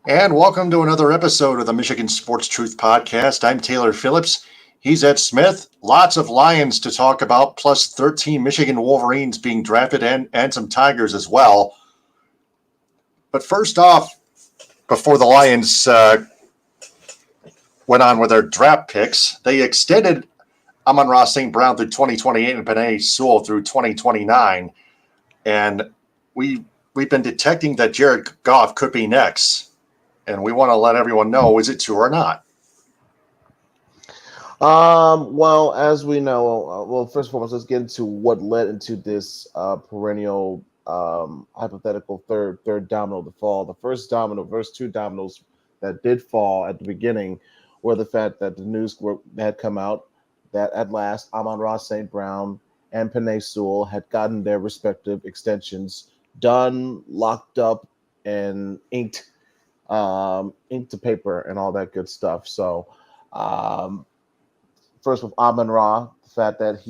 And welcome to another episode of the Michigan Sports Truth Podcast. I'm Taylor Phillips. He's Ed Smith. Lots of Lions to talk about, plus 13 Michigan Wolverines being drafted and some Tigers as well. But first off, before the Lions went on with their draft picks, they extended Amon-Ra St. Brown through 2028 and Penei Sewell through 2029. And we've been detecting that Jared Goff could be next. And we want to let everyone know, is it true or not? Well, as we know, first and foremost, let's get into what led into this perennial hypothetical third domino to fall. First two dominoes that did fall at the beginning were the fact that the had come out that at last Amon-Ra St. Brown and Penei Sewell had gotten their respective extensions done, locked up, and inked to paper and all that good stuff. So. Um, First with Amon-Ra, the fact that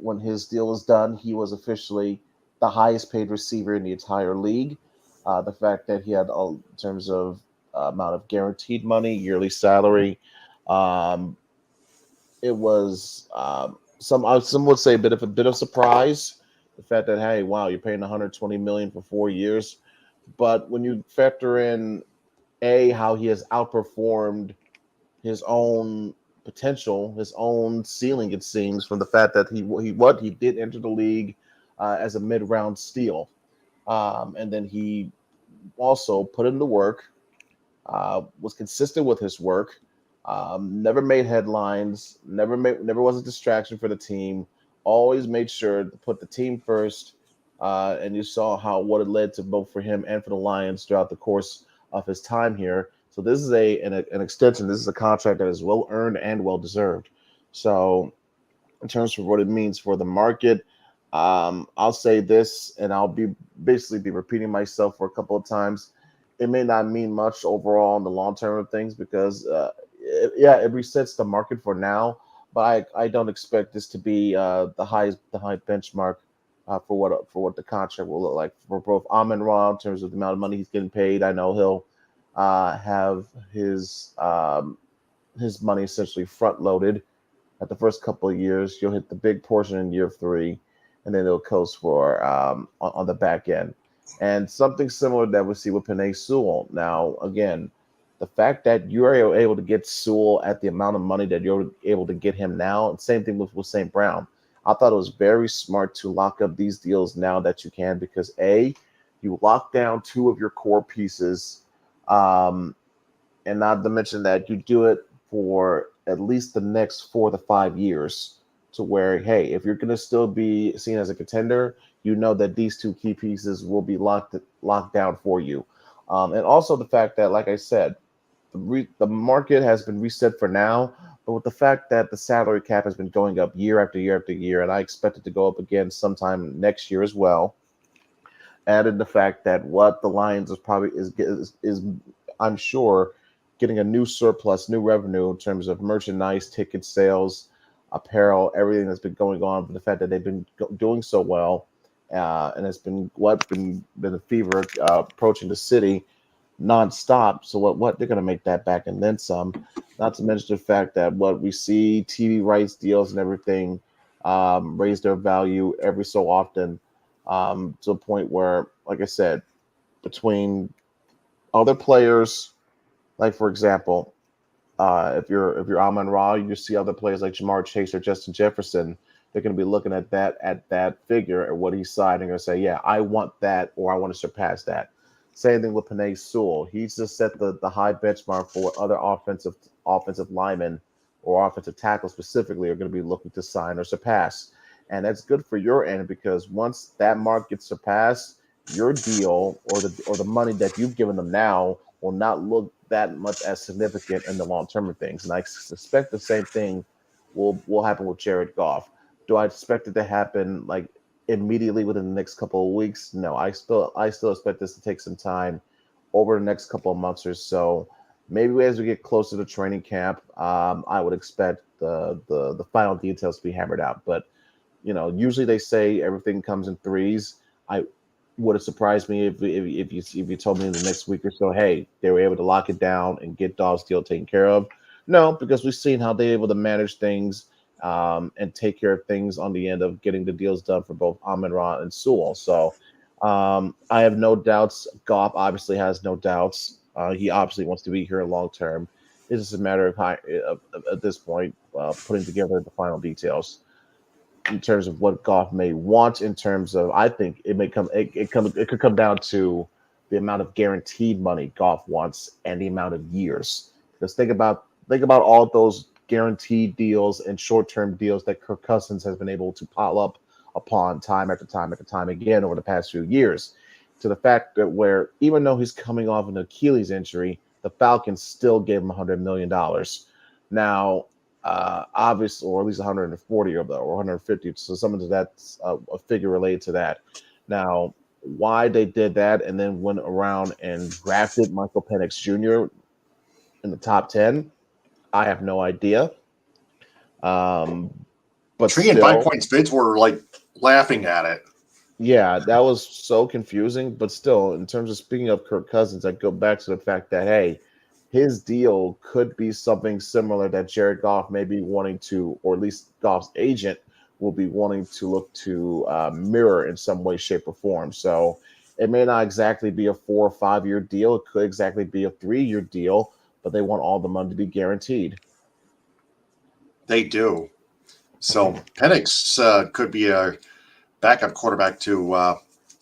when his deal was done, he was officially the highest paid receiver in the entire league. The fact that he had, in terms of amount of guaranteed money, yearly salary, um, it was some would say a bit of surprise. The fact that, hey, wow, you're paying 120 million for 4 years, but when you factor in how he has outperformed his own potential, his own ceiling. It seems from the fact that he did enter the league as a mid-round steal, and then he also put in the work, was consistent with his work, never made headlines, never was a distraction for the team. Always made sure to put the team first, and you saw what it led to both for him and for the Lions throughout the course of his time here. So this is an extension. This is a contract that is well earned and well deserved. So in terms of what it means for the market, I'll say this, and I'll be repeating myself for a couple of times. It may not mean much overall in the long term of things because, it resets the market for now. But I don't expect this to be the high benchmark for what the contract will look like for both Amon-Ra in terms of the amount of money he's getting paid. I know he'll have his money essentially front loaded at the first couple of years. You'll hit the big portion in year three, and then it'll coast for on the back end. And something similar that we see with Penei Sewell. Now, again, the fact that you are able to get Sewell at the amount of money that you're able to get him now, and same thing with St. Brown. I thought it was very smart to lock up these deals now that you can because you lock down two of your core pieces, um, and not to mention that you do it for at least the next 4 to 5 years to where, hey, if you're going to still be seen as a contender, you know that these two key pieces will be locked down for you. And also the fact that, like I said, the market has been reset for now, but with the fact that the salary cap has been going up year after year after year, and I expect it to go up again sometime next year as well, added the fact that what the Lions is I'm sure getting a new surplus, new revenue in terms of merchandise, ticket sales, apparel, everything that's been going on. But the fact that they've been doing so well, and it's been a fever approaching the city nonstop. So what they're going to make that back and then some. Not to mention the fact that what we see TV rights deals and everything raise their value every so often, to a point where, like I said, between other players, like for example, if you're Amon-Ra, you see other players like Jamar Chase or Justin Jefferson. They're going to be looking at that figure and what he's signing and say, yeah, I want that or I want to surpass that. Same thing with Penei Sewell. He's just set the high benchmark for what other offensive linemen or offensive tackles specifically are going to be looking to sign or surpass. And that's good for your end because once that mark gets surpassed, your deal or the money that you've given them now will not look that much as significant in the long term of things. And I suspect the same thing will happen with Jared Goff. Do I expect it to happen like immediately within the next couple of weeks? No, I still expect this to take some time over the next couple of months or so. Maybe as we get closer to training camp, I would expect the final details to be hammered out. But usually they say everything comes in threes. I would have surprised me if you told me in the next week or so, hey, they were able to lock it down and get Dobbs' deal taken care of. No, because we've seen how they're able to manage things and take care of things on the end of getting the deals done for both Amon-Ra and Sewell. So I have no doubts. Goff obviously has no doubts. He obviously wants to be here long term. It's just a matter of at this point putting together the final details in terms of what Goff may want. In terms of, I think it could come down to the amount of guaranteed money Goff wants and the amount of years. Because think about all those guaranteed deals and short term deals that Kirk Cousins has been able to pile up upon time after time after time again over the past few years. To the fact that where even though he's coming off an Achilles injury, the Falcons still gave him $100 million. Now, obviously, or at least 140 of that, or 150. So some of that's a figure related to that. Now, why they did that and then went around and drafted Michael Penix Jr. in the top 10, I have no idea. But Tree and 5 Points bids were like laughing at it. Yeah, that was so confusing. But still, in terms of speaking of Kirk Cousins, I go back to the fact that, hey, his deal could be something similar that Jared Goff may be wanting to, or at least Goff's agent will be wanting to look to mirror in some way, shape, or form. So it may not exactly be a 4 or 5 year deal. It could exactly be a 3 year deal, but they want all the money to be guaranteed. They do. So Penix could be a backup quarterback to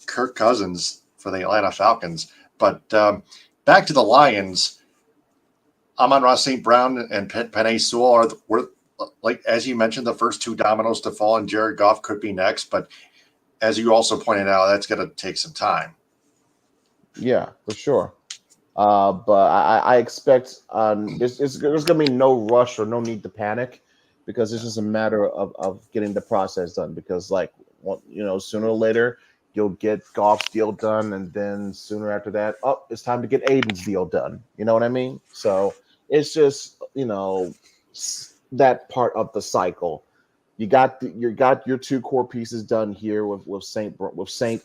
Kirk Cousins for the Atlanta Falcons. But back to the Lions, Amon-Ra St. Brown and Penei Sewell were, like as you mentioned, the first two dominoes to fall, and Jared Goff could be next. But as you also pointed out, that's going to take some time. Yeah, for sure. But I expect there's going to be no rush or no need to panic because it's just a matter of getting the process done. Because sooner or later you'll get Goff's deal done, and then sooner after that, it's time to get Aiden's deal done. You know what I mean? So it's just that part of the cycle. You got your two core pieces done here with Saint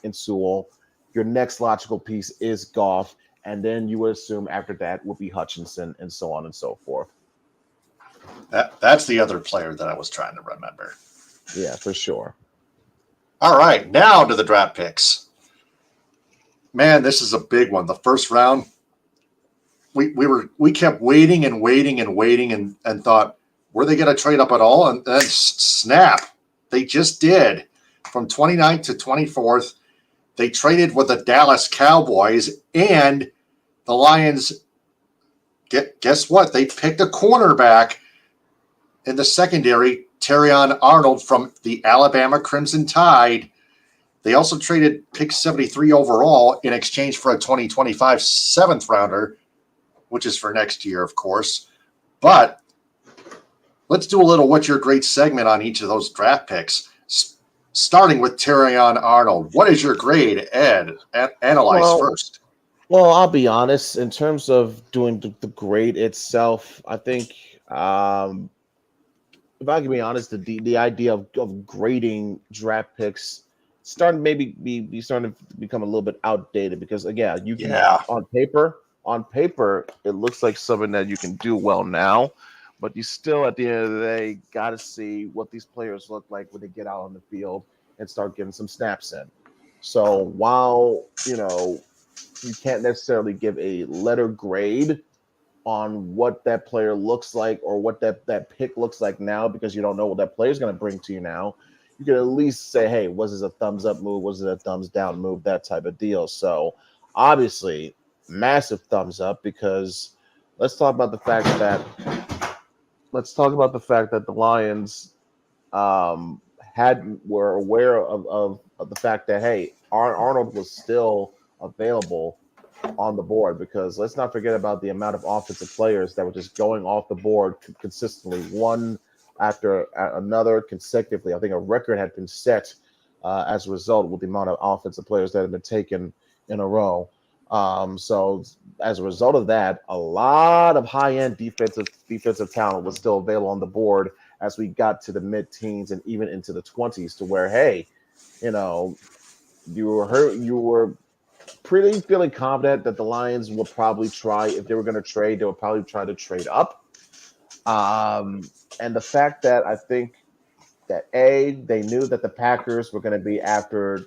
and Sewell. Your next logical piece is Goff, and then you would assume after that will be Hutchinson, and so on and so forth. That's the other player that I was trying to remember. Yeah, for sure. All right, now to the draft picks. Man, this is a big one. The first round, we kept waiting and waiting and waiting and thought, were they going to trade up at all? And then snap, they just did. From 29th to 24th, they traded with the Dallas Cowboys, and the Lions, guess what? They picked a cornerback in the secondary, Terrion Arnold from the Alabama Crimson Tide. They also traded pick 73 overall in exchange for a 2025 7th rounder, which is for next year, of course. But let's do a little What's Your Grade segment on each of those draft picks. Starting with Terrion Arnold. What is your grade, Ed? Analyze first. Well, I'll be honest. In terms of doing the grade itself, I think, if I can be honest, the idea of grading draft picks starting to become a little bit outdated because, again, on paper, it looks like something that you can do well now. But you still, at the end of the day, got to see what these players look like when they get out on the field and start getting some snaps in. So while, you can't necessarily give a letter grade on what that player looks like or what that pick looks like now because you don't know what that player is going to bring to you now, you can at least say, hey, was this a thumbs up move? Was it a thumbs down move? That type of deal. So obviously, massive thumbs up because let's talk about the fact that the Lions were aware of the fact that, hey, Arnold was still available on the board because let's not forget about the amount of offensive players that were just going off the board consistently, one after another consecutively. I think a record had been set as a result with the amount of offensive players that had been taken in a row. So as a result of that, a lot of high-end defensive talent was still available on the board as we got to the mid-teens and even into the 20s to where, hey, You were pretty feeling confident that the Lions will probably try, if they were going to trade, they would probably try to trade up. And the fact that I think that they knew that the Packers were going to be after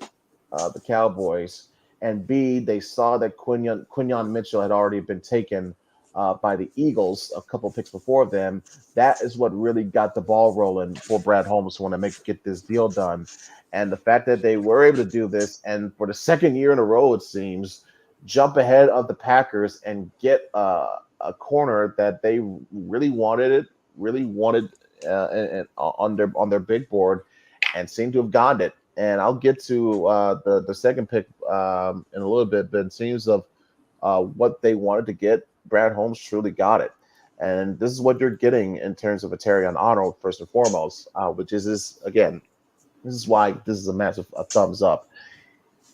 the Cowboys, and B, they saw that Quinyon Mitchell had already been taken by the Eagles a couple picks before them. That is what really got the ball rolling for Brad Holmes to want to get this deal done. And the fact that they were able to do this, and for the second year in a row, it seems, jump ahead of the Packers and get a corner that they really wanted on their big board, and seem to have gotten it. And I'll get to the second pick in a little bit, but in terms of what they wanted to get, Brad Holmes truly got it. And this is what you're getting in terms of a Terrion Arnold, first and foremost, which is, again, this is why this is a massive thumbs up.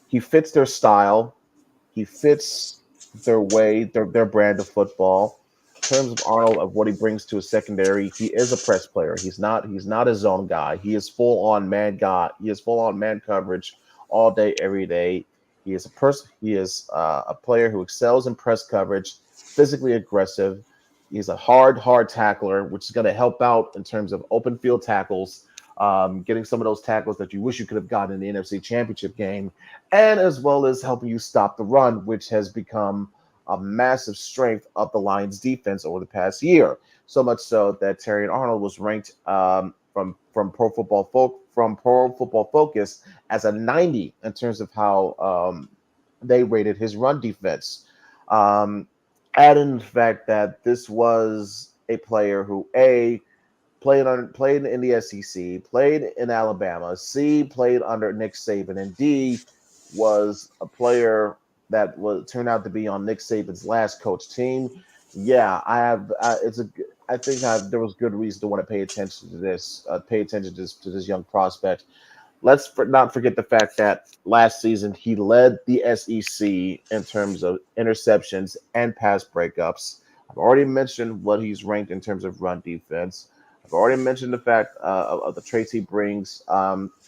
He fits their style. He fits their way, their brand of football. In terms of Arnold, of what he brings to a secondary, he is a press player. He's not a zone guy. He is full on man guy. He is full on man coverage all day, every day. He is a person. He is a player who excels in press coverage, physically aggressive. He's a hard tackler, which is going to help out in terms of open field tackles, getting some of those tackles that you wish you could have gotten in the NFC Championship game, and as well as helping you stop the run, which has become a massive strength of the Lions defense over the past year. So much so that Terry Arnold was ranked from Pro Football Focus as a 90 in terms of how they rated his run defense. Add in the fact that this was a player who played in the SEC, played in Alabama, C, played under Nick Saban, and D, was a player that turned out to be on Nick Saban's last coach team. Yeah, there was good reason to want to pay attention to this, to this young prospect. Let's not forget the fact that last season he led the SEC in terms of interceptions and pass breakups. I've already mentioned what he's ranked in terms of run defense. I've already mentioned the fact of the traits he brings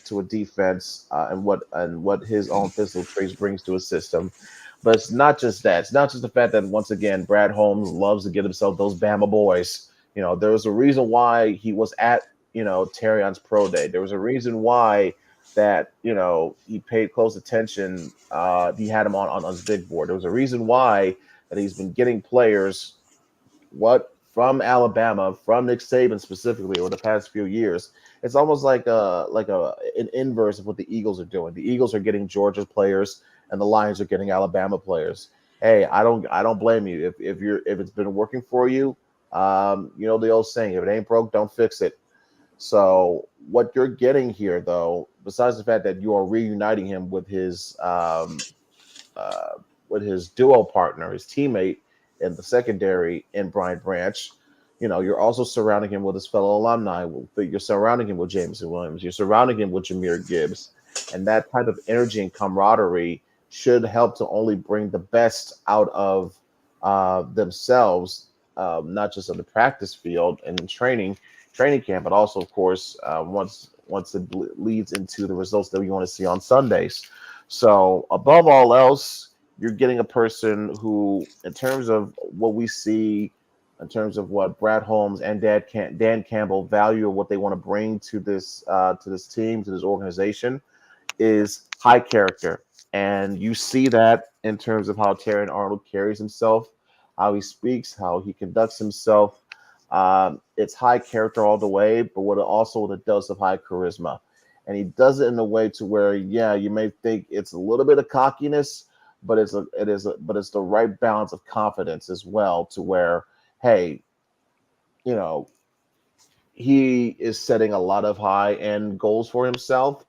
to a defense, and what his own physical traits brings to a system. But it's not just that. It's not just the fact that, once again, Brad Holmes loves to get himself those Bama boys. There was a reason why he was at Terrion's pro day. There was a reason why that he paid close attention. He had him on his big board. There was a reason why that he's been getting players from Alabama, from Nick Saban specifically, over the past few years. It's almost like an inverse of what the Eagles are doing. The Eagles are getting Georgia players, and the Lions are getting Alabama players. Hey, I don't blame you if it's been working for you. The old saying, if it ain't broke, don't fix it. So what you're getting here, though, besides the fact that you are reuniting him with his duo partner, his teammate in the secondary, in Brian Branch, you're also surrounding him with his fellow alumni. You're surrounding him with Jameson Williams. You're surrounding him with Jahmyr Gibbs, and that type of energy and camaraderie should help to only bring the best out of themselves, not just on the practice field and in training camp, but also, of course, once it leads into the results that we want to see on Sundays. So above all else, you're getting a person who, in terms of what we see, in terms of what Brad Holmes and Dan Campbell value, or what they want to bring to this team, to this organization, is high character. And you see that in terms of how Terrion Arnold carries himself, how he speaks, how he conducts himself. It's high character all the way, but what it does of high charisma. And he does it in a way to where, yeah, you may think it's a little bit of cockiness, but it's the right balance of confidence as well, to where, hey, he is setting a lot of high-end goals for himself,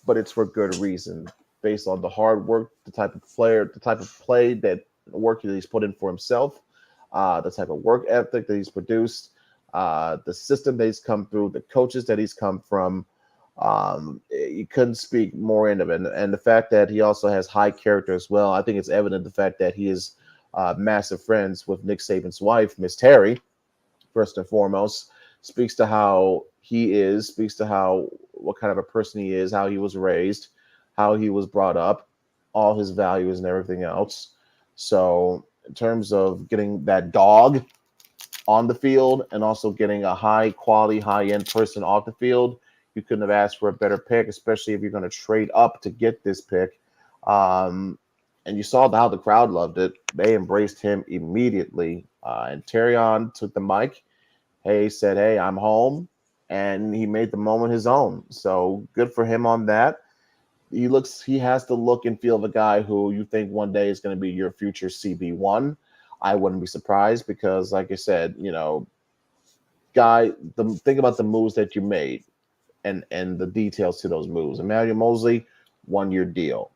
but it's for good reason, based on the hard work, the type of play that work that he's put in for himself, the type of work ethic that he's produced, the system that he's come through, the coaches that he's come from. You couldn't speak more into it. And the fact that he also has high character as well. I think it's evident the fact that he is massive friends with Nick Saban's wife, Miss Terry, first and foremost, speaks to how he is, speaks to what kind of a person he is, how he was raised, how he was brought up, all his values and everything else. So in terms of getting that dog on the field and also getting a high quality, high end person off the field, you couldn't have asked for a better pick, especially if you're going to trade up to get this pick. Um, and you saw how the crowd loved it. They embraced him immediately. And Terrion took the mic. Hey, said, "Hey, I'm home," and he made the moment his own. So good for him on that. He has the look and feel of a guy who you think one day is going to be your future CB1. I wouldn't be surprised because, like I said, think about the moves that you made and the details to those moves. Emmanuel Mosley, 1 year deal.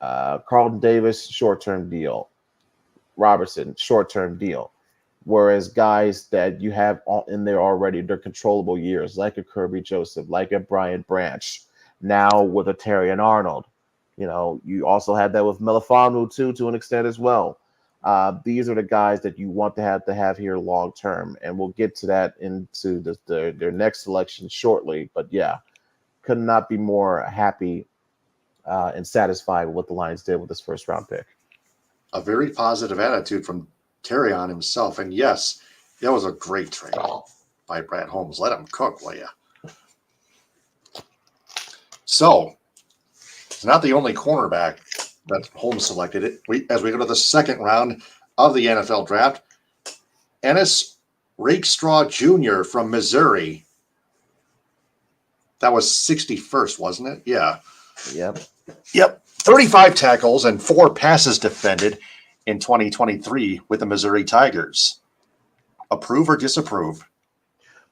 Carlton Davis, short term deal. Robertson, short term deal. Whereas guys that you have in there already, they're controllable years, like a Kirby Joseph, like a Brian Branch, now with a Terry and Arnold. You also had that with Melifanu too, to an extent as well. These are the guys that you want to have here long term, and we'll get to that into their next selection shortly. But yeah, could not be more happy and satisfied with what the Lions did with this first round pick. A very positive attitude from Terry on himself. And yes, that was a great trade by Brad Holmes. Let him cook, will you? So, it's not the only cornerback that Holmes selected. As we go to the second round of the NFL draft, Ennis Rakestraw Jr. from Missouri. That was 61st, wasn't it? Yeah. Yep. 35 tackles and 4 passes defended in 2023 with the Missouri Tigers. Approve or disapprove?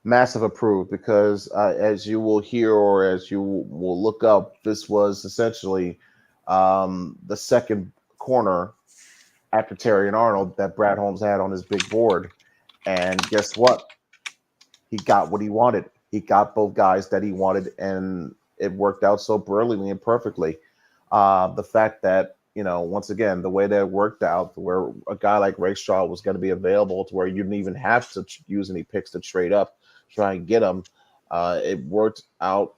Massive approve, because as you will hear or as you will look up, this was essentially the second corner after Terry and Arnold that Brad Holmes had on his big board. And guess what? He got what he wanted. He got both guys that he wanted, and it worked out so brilliantly and perfectly. The fact that, once again, the way that it worked out, where a guy like Rakestraw was going to be available to where you didn't even have to use any picks to trade up, try and get him. It worked out.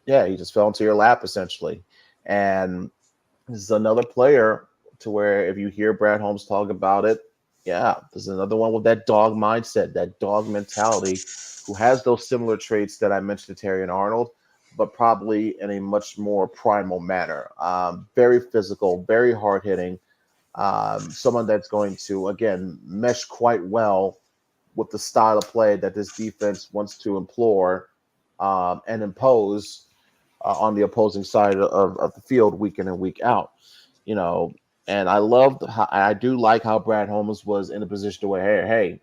Yeah, he just fell into your lap, essentially. And this is another player to where if you hear Brad Holmes talk about it, yeah, there's another one with that dog mindset, that dog mentality, who has those similar traits that I mentioned to Terry and Arnold, but probably in a much more primal manner. Very physical, very hard-hitting, someone that's going to, again, mesh quite well with the style of play that this defense wants to implore and impose on the opposing side of the field week in and week out. And I do like how Brad Holmes was in a position to where, hey,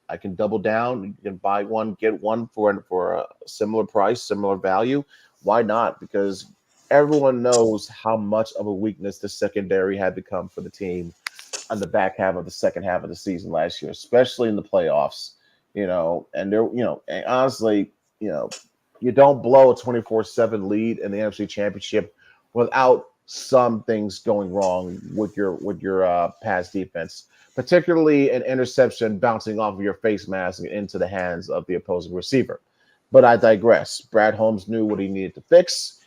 I can double down. You can buy one, get one for a similar price, similar value. Why not? Because everyone knows how much of a weakness the secondary had become for the team on the back half of the second half of the season last year, especially in the playoffs. And honestly, you don't blow a 24-7 lead in the NFC Championship without some things going wrong with your pass defense, particularly an interception bouncing off of your face mask into the hands of the opposing receiver. But I digress. Brad Holmes knew what he needed to fix.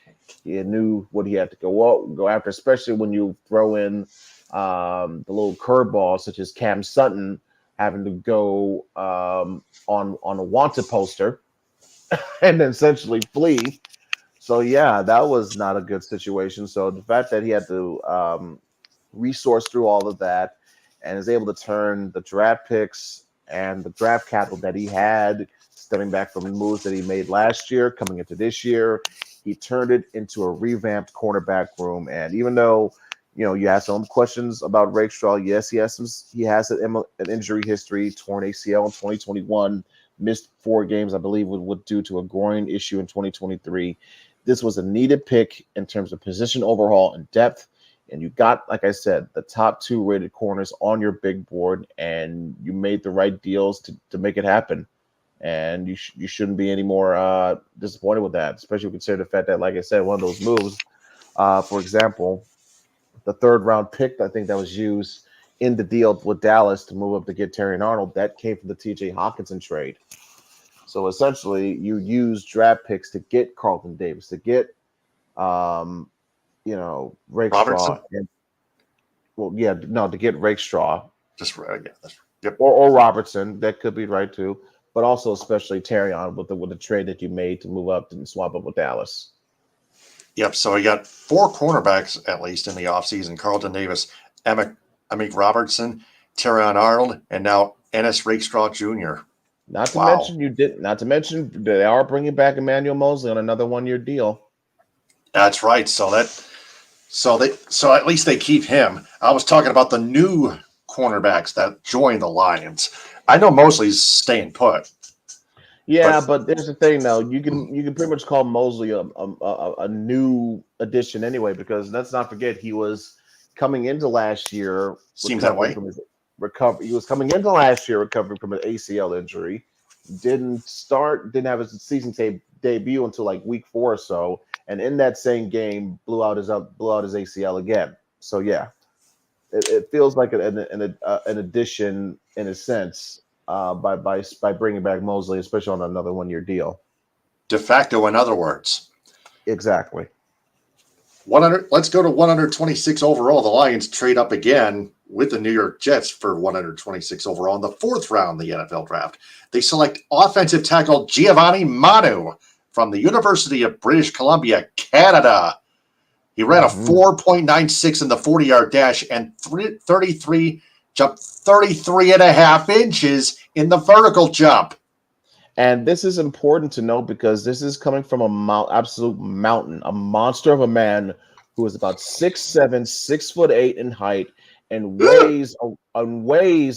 He knew what he had to go after, especially when you throw in the little curveballs such as Cam Sutton having to go on a wanted poster and essentially flee. So yeah, that was not a good situation. So the fact that he had to resource through all of that and is able to turn the draft picks and the draft capital that he had stemming back from moves that he made last year coming into this year, he turned it into a revamped cornerback room. And even though you have some questions about Rakestraw, yes, he has an injury history, torn ACL in 2021, missed 4 games, I believe, would due to a groin issue in 2023. This was a needed pick in terms of position overhaul and depth. And you got, like I said, the top 2 rated corners on your big board, and you made the right deals to make it happen. And you shouldn't be any more disappointed with that, especially considering the fact that, like I said, one of those moves, for example, the 3rd round pick, I think that was used in the deal with Dallas to move up to get Terry and Arnold, that came from the TJ Hawkinson trade. So essentially, you use draft picks to get Carlton Davis, to get um, Rakestraw, Robertson? and to get Rakestraw Just yeah, yep. or Robertson, that could be right too. But also especially Terrion with the trade that you made to move up and swap up with Dallas. Yep. So we got four cornerbacks at least in the offseason: Carlton Davis, Amik Robertson, Terrion Arnold, and now Ennis Rakestraw Jr. Wow. Not to mention they are bringing back Emmanuel Mosley on another 1 year deal. That's right. So at least they keep him. I was talking about the new cornerbacks that joined the Lions. I know Mosley's staying put, Yeah, but but there's the thing though. You can pretty much call Mosley a new addition anyway, because let's not forget he was coming into last year seems that recovering way. from his recovery. He was coming into last year recovering from an ACL injury. Didn't have his debut until like week 4 or so, and in that same game blew out his ACL again. So yeah, it feels like an addition in a sense by bringing back Mosley, especially on another 1 year deal. De facto, in other words. Exactly. 100. Let's go to 126 overall. The Lions trade up again with the New York Jets for 126 overall in the fourth round of the NFL draft. They select offensive tackle Giovanni Manu from the University of British Columbia, Canada. He ran a 4.96 in the 40-yard dash and 33 jumped 33 and a half inches in the vertical jump. And this is important to know because this is coming from absolute mountain, a monster of a man who is about 6'7", 6'8" in height, and weighs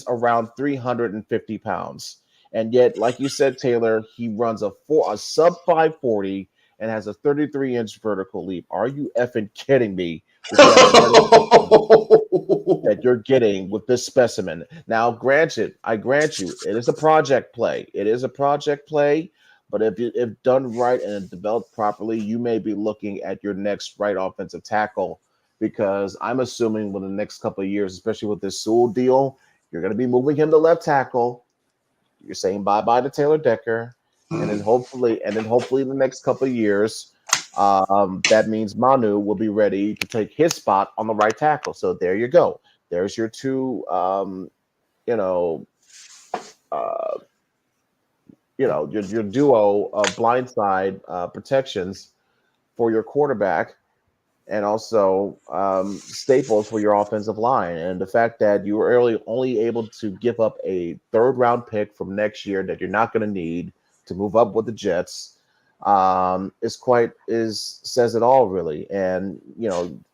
around 350 pounds. And yet, like you said, Taylor, he runs a sub 540 and has a 33-inch vertical leap. Are you effing kidding me? With the athleticism that you're getting with this specimen. Now, I grant you, it is a project play. It is a project play, but if done right and developed properly, you may be looking at your next right offensive tackle. Because I'm assuming within the next couple of years, especially with this Sewell deal, you're going to be moving him to left tackle. You're saying bye bye to Taylor Decker, and then hopefully in the next couple of years, that means Manu will be ready to take his spot on the right tackle. So there you go. There's your two, you know, uh, your duo of blindside protections for your quarterback, and also staples for your offensive line. And the fact that you were only able to give up a third-round pick from next year that you're not going to need to move up with the Jets says it all, really. And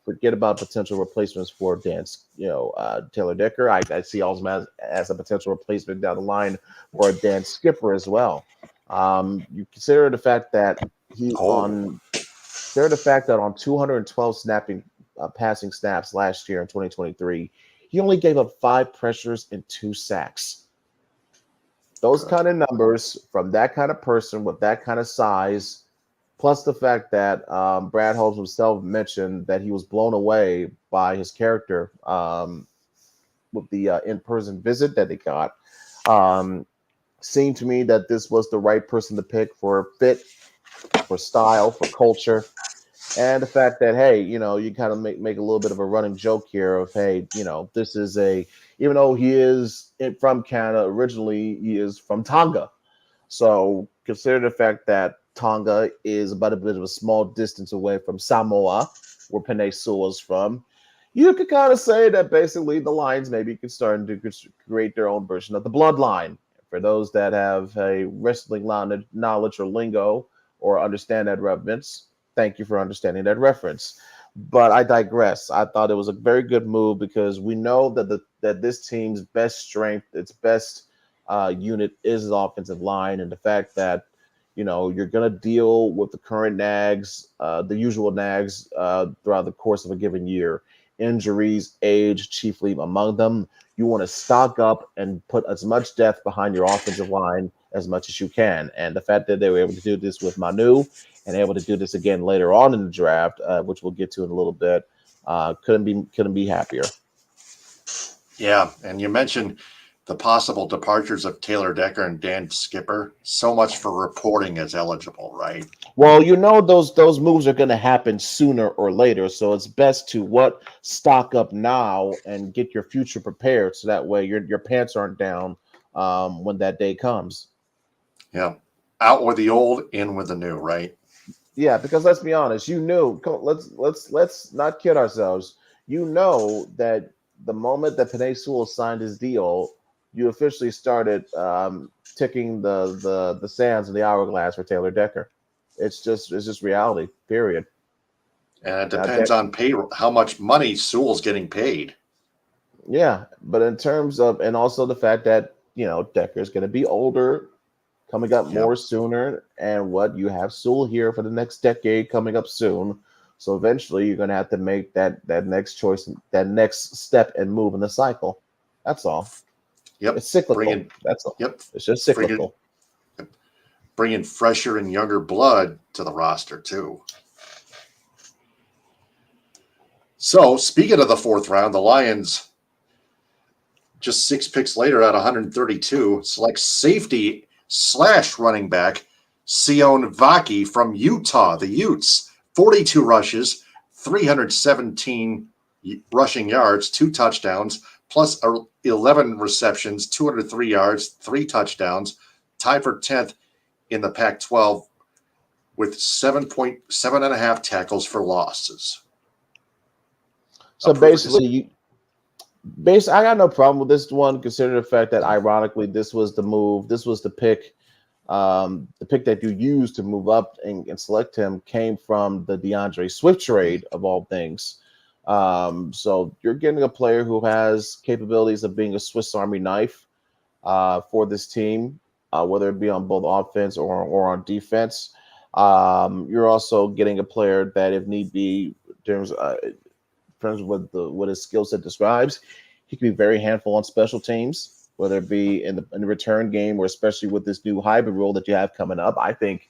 forget about potential replacements for Taylor Decker. I see Osman as a potential replacement down the line for a Dan Skipper as well. You consider the fact that on 212 passing snaps last year in 2023, he only gave up 5 pressures and 2 sacks. Those kind of numbers from that kind of person with that kind of size, plus the fact that Brad Holmes himself mentioned that he was blown away by his character with the in-person visit that he got, seemed to me that this was the right person to pick for fit, for style, for culture. And the fact that, hey, you kind of make a little bit of a running joke here of, hey, this is even though he is from Canada, originally he is from Tonga. So consider the fact that Tonga is about a bit of a small distance away from Samoa, where Penei Sewell is from. You could kind of say that basically the Lions maybe could start to create their own version of the bloodline. For those that have a wrestling knowledge or lingo or understand that reference, thank you for understanding that reference. But I digress. I thought it was a very good move because we know that this team's best strength, its best unit is the offensive line, and the fact that you're going to deal with the current nags, the usual nags throughout the course of a given year. Injuries, age, chiefly among them. You want to stock up and put as much depth behind your offensive line as much as you can. And the fact that they were able to do this with Manu and able to do this again later on in the draft, which we'll get to in a little bit, couldn't be happier. Yeah, and you mentioned the possible departures of Taylor Decker and Dan Skipper. So much for reporting as eligible, right? Well, those moves are going to happen sooner or later, so it's best to stock up now and get your future prepared, so that way your pants aren't down when that day comes. Yeah. Out with the old, in with the new, right? Yeah, because let's be honest, let's not kid ourselves. You know that the moment that Penei Sewell signed his deal, you officially started ticking the sands in the hourglass for Taylor Decker. It's just reality. Period. And it Now, depends on payroll, how much money Sewell's getting paid. yeah, but in terms of, and also the fact that Decker is going to be older, coming up Yep. more sooner, and what you have Sewell here for the next decade coming up soon. So eventually, you're going to have to make that next choice, that next step and move in the cycle. That's all. Yep. It's cyclical. That's all. Yep. It's just Bringing, cyclical. bringing fresher and younger blood to the roster too. So, speaking of the fourth round, the Lions, just 6 picks later at 132, select safety / running back Sion Vaki from Utah, the Utes. 42 rushes, 317 rushing yards, 2 touchdowns, plus 11 receptions, 203 yards, 3 touchdowns, tied for 10th in the Pac-12 with 7.7.5 tackles for losses. So basically, I got no problem with this one, considering the fact that ironically, this was the move. This was the pick. The pick that you used to move up and select him came from the DeAndre Swift trade, of all things. So you're getting a player who has capabilities of being a Swiss Army knife for this team, whether it be on both offense or on defense. You're also getting a player that, if need be, in terms of what his skill set describes, he can be very handful on special teams, whether it be in the return game or especially with this new hybrid role that you have coming up. I think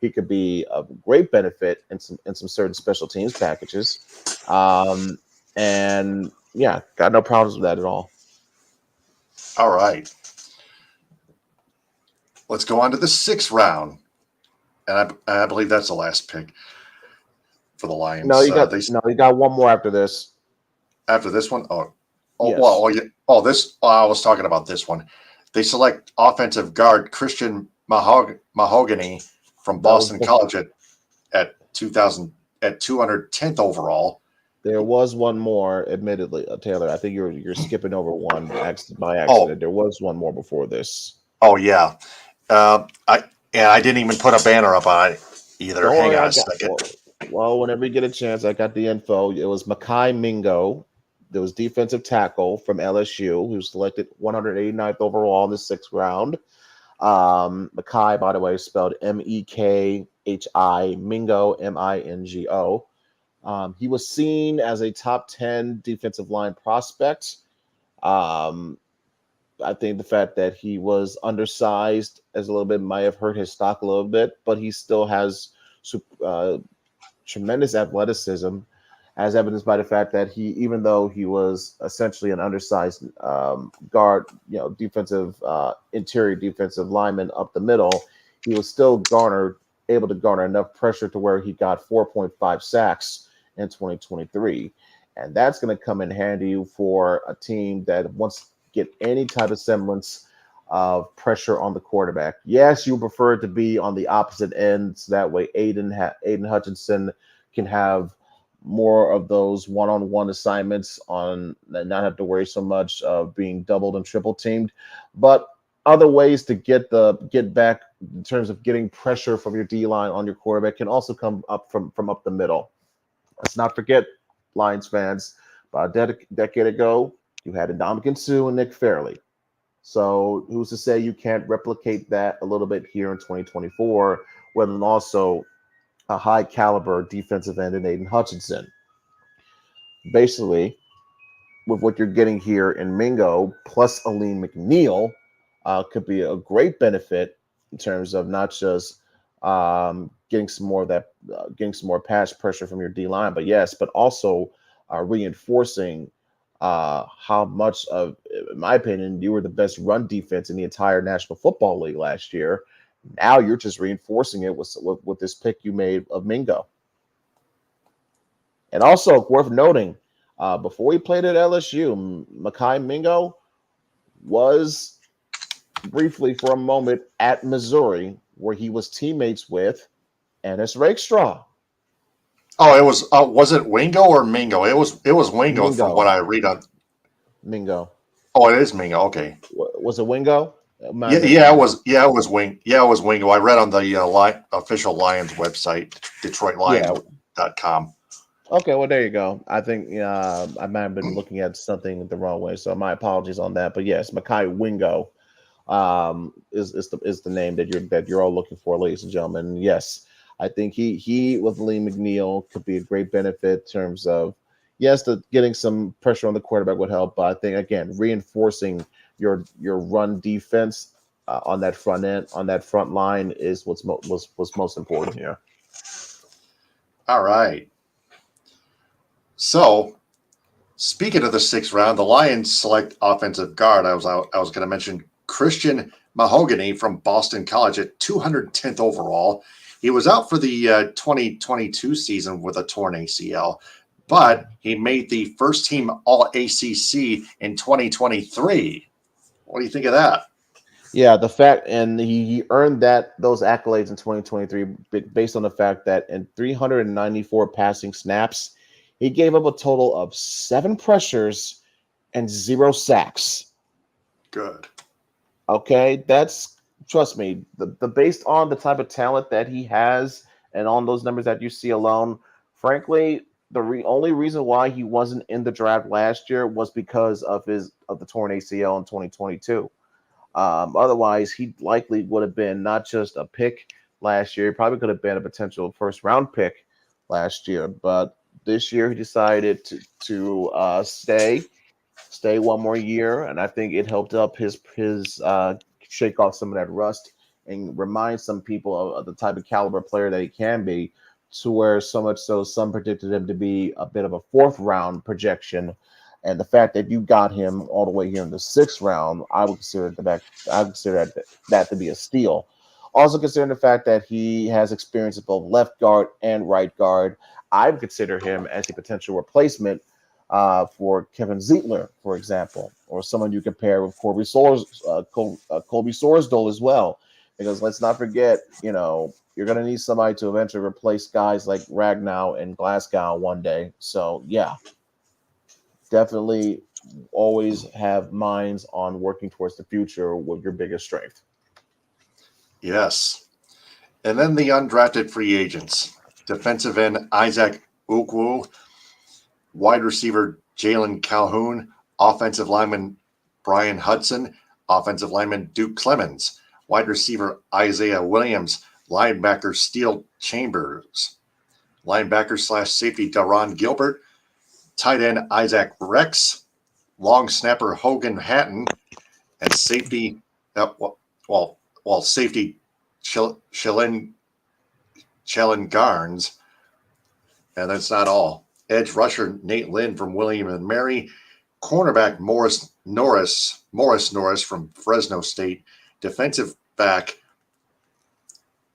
he could be a great benefit in some certain special teams packages. And yeah, got no problems with that at all. All right. Let's go on to the 6th round. And I believe that's the last pick for the Lions. No, you got one more after this. After this one? Yes. I was talking about this one. They select offensive guard Christian Mahogany from Boston College at 210th overall. There was one more, admittedly, Taylor. I think you're skipping over one by accident. There was one more before this. Oh yeah, I didn't even put a banner up on it either. Hang on a second. Well, whenever you get a chance, I got the info. It was Makai Mingo. There was defensive tackle from LSU, who was selected 189th overall in the 6th round. Makai, by the way, is spelled Mekhi, Mingo, Mingo. He was seen as a top 10 defensive line prospect. I think the fact that he was undersized as a little bit might have hurt his stock a little bit, but he still has tremendous athleticism, as evidenced by the fact that even though he was essentially an undersized guard, interior defensive lineman up the middle, he was still able to garner enough pressure to where he got 4.5 sacks in 2023. And that's going to come in handy for a team that wants to get any type of semblance of pressure on the quarterback. Yes, you prefer it to be on the opposite end, so that way Aiden Hutchinson can have more of those one-on-one assignments and not have to worry so much of being doubled and triple teamed. But other ways to get back in terms of getting pressure from your D-line on your quarterback can also come up from up the middle. Let's not forget, Lions fans, about a decade ago, you had Ndamukong Suh and Nick Fairley. So who's to say you can't replicate that a little bit here in 2024, with also a high caliber defensive end in Aiden Hutchinson. Basically, with what you're getting here in Mingo plus Alim McNeil, could be a great benefit in terms of not just getting some more pass pressure from your D line, but also reinforcing how much of, in my opinion, you were the best run defense in the entire National Football League last year. Now you're just reinforcing it with this pick you made of Mingo. And also worth noting, before he played at LSU, Makai Mingo was briefly for a moment at Missouri, where he was teammates with Ennis Rakestraw. Oh, it was it Wingo or Mingo? It was Wingo from what Mingo. I read on. Mingo. Oh, it is Mingo. Okay. Was it Wingo? It might Yeah, have been yeah, it Mingo. was. Yeah, it was Wing. Yeah, it was Wingo. I read on the official Lions website, Yeah. DetroitLions.com. Okay, well there you go. I think I might have been looking at something the wrong way, so my apologies on that. But yes, Makai Wingo is the name that you're all looking for, ladies and gentlemen. Yes, I think he with Lee McNeil could be a great benefit in terms of yes, the getting some pressure on the quarterback would help, but I think again reinforcing your run defense on that front end on that front line is what's most important here. All right. So, speaking of the sixth round, the Lions select offensive guard. I was going to mention Christian Mahogany from Boston College at 210th overall. He was out for the 2022 season with a torn ACL, but he made the first team All ACC in 2023. What do you think of that? Yeah, the fact and he earned those accolades in 2023 based on the fact that in 394 passing snaps, he gave up a total of 7 pressures and 0 sacks. Good. Okay, that's trust me, the based on the type of talent that he has and on those numbers that you see alone, frankly, the only reason why he wasn't in the draft last year was because of the torn ACL in 2022. Otherwise, he likely would have been not just a pick last year, he probably could have been a potential first round pick last year. But this year, he decided to stay one more year, and I think it helped up his shake off some of that rust and remind some people of the type of caliber player that he can be. To where so much so some predicted him to be a bit of a fourth round projection, and the fact that you got him all the way here in the sixth round, I would consider that to be a steal. Also considering the fact that he has experience at both left guard and right guard, I would consider him as a potential replacement for Kevin Zietler, for example, or someone you compare with Colby Sorsdal as well. Because let's not forget, you're going to need somebody to eventually replace guys like Ragnow and Glasgow one day. So, yeah, definitely always have minds on working towards the future with your biggest strength. Yes. And then the undrafted free agents. Defensive end Isaac Ukwu, wide receiver Jalen Calhoun, offensive lineman Brian Hudson, offensive lineman Duke Clemens, wide receiver Isaiah Williams, linebacker Steele Chambers, linebacker / safety Daron Gilbert, tight end Isaac Rex, long snapper Hogan Hatton, and safety, safety Shillen Garnes. And that's not all. Edge rusher Nate Lynn from William and Mary, cornerback Morris Norris from Fresno State, defensive back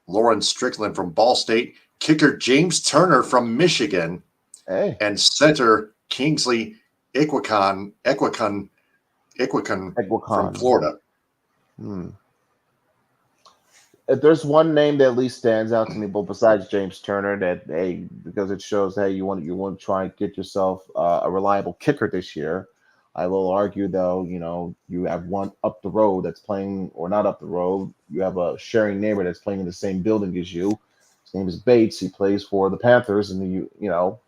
Lauren Strickland from Ball State, kicker James Turner from Michigan, Hey, and center Kingsley Equicon from Equicon. Florida. Hmm. If there's one name that at least stands out to me, but besides James Turner, that hey, because it shows hey you want to try and get yourself a reliable kicker this year. I will argue though, you have one up the road that's playing, or not up the road. You have a sharing neighbor that's playing in the same building as you. His name is Bates. He plays for the Panthers, and